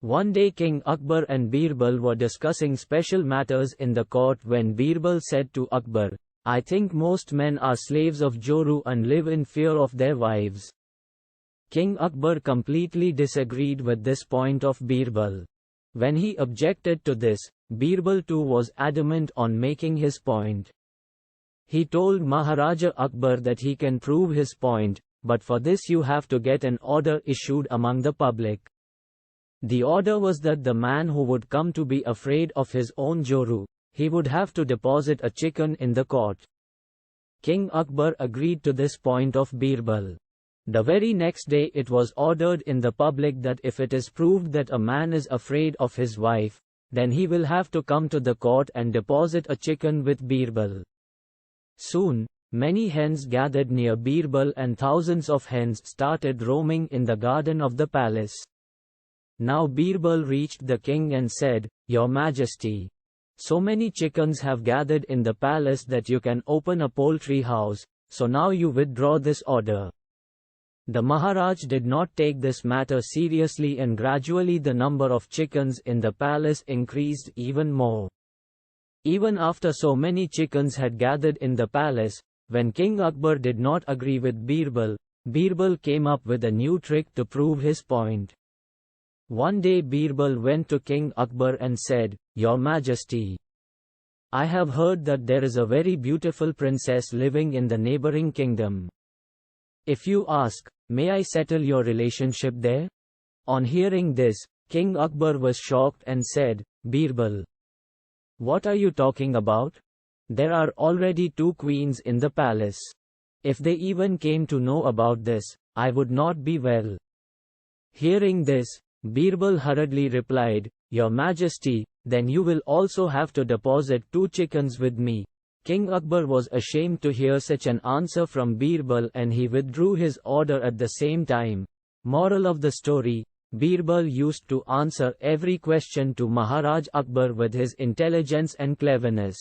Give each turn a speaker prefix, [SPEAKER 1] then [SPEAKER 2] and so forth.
[SPEAKER 1] One day King Akbar and Birbal were discussing special matters in the court when Birbal said to Akbar, "I think most men are slaves of Joru and live in fear of their wives." King Akbar completely disagreed with this point of Birbal. When he objected to this, Birbal too was adamant on making his point. He told Maharaja Akbar that he can prove his point, but for this you have to get an order issued among the public. The order was that the man who would come to be afraid of his own Joru, he would have to deposit a chicken in the court. King Akbar agreed to this point of Birbal. The very next day it was ordered in the public that if it is proved that a man is afraid of his wife, then he will have to come to the court and deposit a chicken with Birbal. Soon, many hens gathered near Birbal and thousands of hens started roaming in the garden of the palace. Now Birbal reached the king and said, "Your Majesty, so many chickens have gathered in the palace that you can open a poultry house, so now you withdraw this order." The Maharaj did not take this matter seriously and gradually the number of chickens in the palace increased even more. Even after so many chickens had gathered in the palace, when King Akbar did not agree with Birbal, Birbal came up with a new trick to prove his point. One day Birbal went to King Akbar and said, "Your Majesty, I have heard that there is a very beautiful princess living in the neighboring kingdom. If you ask, may I settle your relationship there?" On hearing this, King Akbar was shocked and said, "Birbal, what are you talking about? There are already 2 queens in the palace. If they even came to know about this, I would not be well." Hearing this, Birbal hurriedly replied, "Your Majesty, then you will also have to deposit 2 chickens with me." King Akbar was ashamed to hear such an answer from Birbal and he withdrew his order at the same time. Moral of the story: Birbal used to answer every question to Maharaj Akbar with his intelligence and cleverness.